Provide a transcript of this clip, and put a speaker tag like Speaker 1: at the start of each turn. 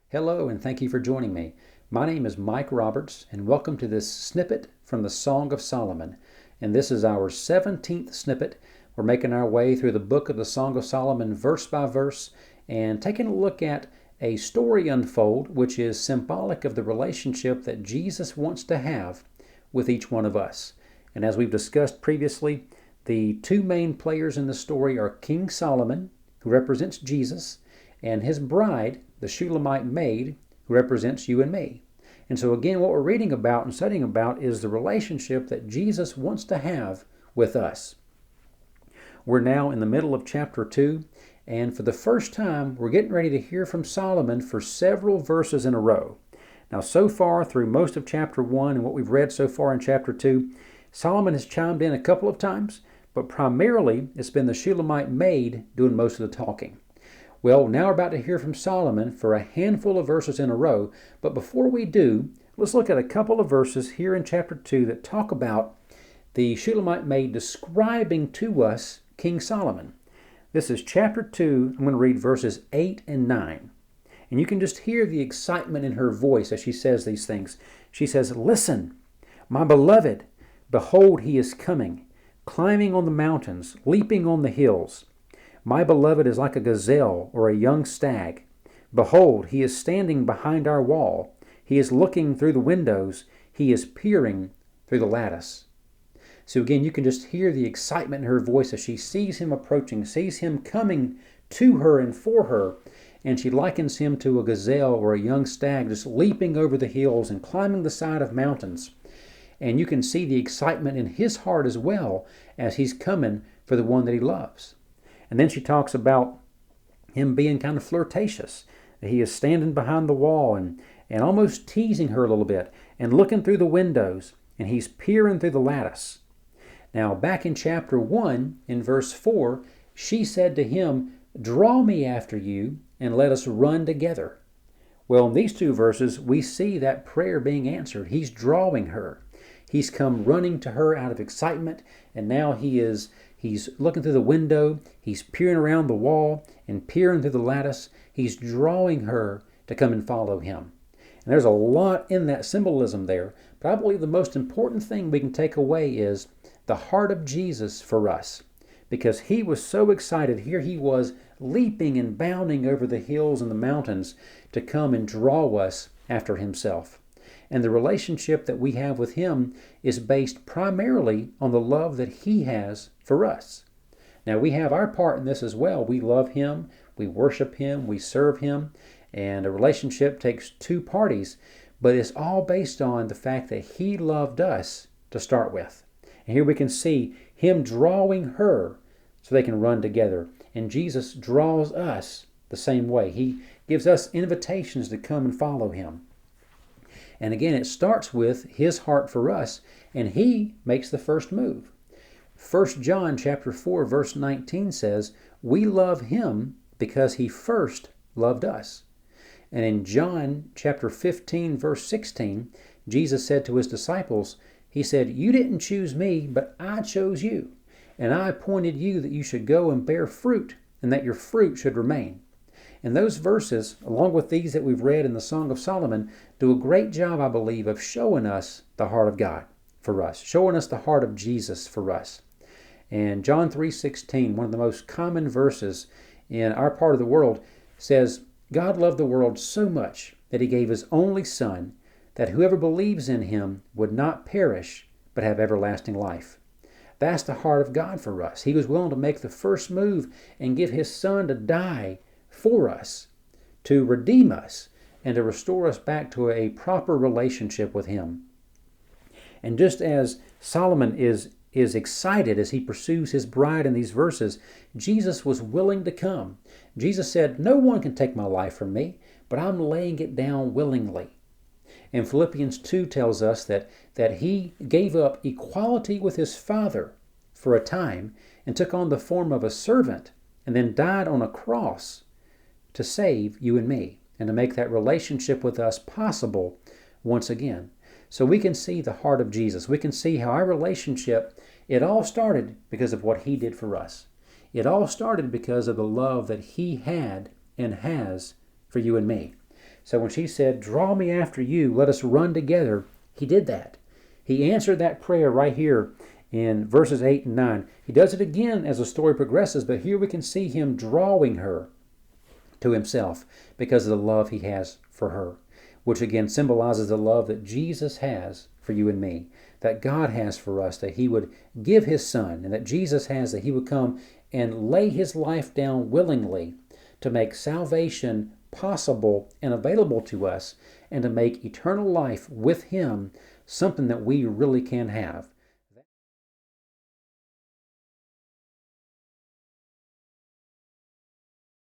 Speaker 1: Hello, and thank you for joining me. My name is Mike Roberts, and welcome to this snippet from the Song of Solomon. And this is our 17th snippet. We're making our way through the book of the Song of Solomon verse by verse and taking a look at a story unfold which is symbolic of the relationship that Jesus wants to have with each one of us. And as we've discussed previously, the two main players in the story are King Solomon, who represents Jesus, and his bride, the Shulamite maid, who represents you and me. And so again, what we're reading about and studying about is the relationship that Jesus wants to have with us. We're now in the middle of chapter 2, and for the first time, we're getting ready to hear from Solomon for several verses in a row. Now, so far through most of chapter 1 and what we've read so far in chapter 2, Solomon has chimed in a couple of times, but primarily it's been the Shulamite maid doing most of the talking. Well, now we're about to hear from Solomon for a handful of verses in a row, but before we do, let's look at a couple of verses here in chapter 2 that talk about the Shulamite maid describing to us King Solomon. This is chapter 2. I'm going to read verses 8 and 9. And you can just hear the excitement in her voice as she says these things. She says, "Listen, my beloved, behold, he is coming, climbing on the mountains, leaping on the hills. My beloved is like a gazelle or a young stag. Behold, he is standing behind our wall. He is looking through the windows. He is peering through the lattice." So again, you can just hear the excitement in her voice as she sees him approaching, sees him coming to her and for her, and she likens him to a gazelle or a young stag just leaping over the hills and climbing the side of mountains. And you can see the excitement in his heart as well as he's coming for the one that he loves. And then she talks about him being kind of flirtatious. He is standing behind the wall and almost teasing her a little bit and looking through the windows, and he's peering through the lattice. Now, back in chapter 1, in verse 4, she said to him, "Draw me after you, and let us run together." Well, in these two verses, we see that prayer being answered. He's drawing her. He's come running to her out of excitement, and now he's looking through the window, he's peering around the wall and peering through the lattice. He's drawing her to come and follow him. And there's a lot in that symbolism there, but I believe the most important thing we can take away is the heart of Jesus for us, because he was so excited. Here he was leaping and bounding over the hills and the mountains to come and draw us after himself. And the relationship that we have with him is based primarily on the love that he has for us. Now, we have our part in this as well. We love him, we worship him, we serve him, and a relationship takes two parties, but it's all based on the fact that he loved us to start with. And here we can see him drawing her so they can run together. And Jesus draws us the same way. He gives us invitations to come and follow him. And again, it starts with his heart for us, and he makes the first move. 1 John chapter 4, verse 19 says, "We love him because he first loved us." And in John chapter 15, verse 16, Jesus said to his disciples, he said, "You didn't choose me, but I chose you, and I appointed you that you should go and bear fruit, and that your fruit should remain." And those verses, along with these that we've read in the Song of Solomon, do a great job, I believe, of showing us the heart of God for us, showing us the heart of Jesus for us. And John 3:16, one of the most common verses in our part of the world, says, "God loved the world so much that he gave his only Son, that whoever believes in him would not perish, but have everlasting life." That's the heart of God for us. He was willing to make the first move and give his Son to die for us, to redeem us, and to restore us back to a proper relationship with him. And just as Solomon is excited as he pursues his bride in these verses, Jesus was willing to come. Jesus said, "No one can take my life from me, but I'm laying it down willingly." And Philippians 2 tells us that he gave up equality with his Father for a time and took on the form of a servant and then died on a cross to save you and me and to make that relationship with us possible once again. So we can see the heart of Jesus. We can see how our relationship, it all started because of what he did for us. It all started because of the love that he had and has for you and me. So when she said, "Draw me after you, let us run together," he did that. He answered that prayer right here in verses 8 and 9. He does it again as the story progresses, but here we can see him drawing her to himself because of the love he has for her, which again symbolizes the love that Jesus has for you and me, that God has for us, that he would give his son, and that Jesus has, that he would come and lay his life down willingly to make salvation possible and available to us, and to make eternal life with him something that we really can have.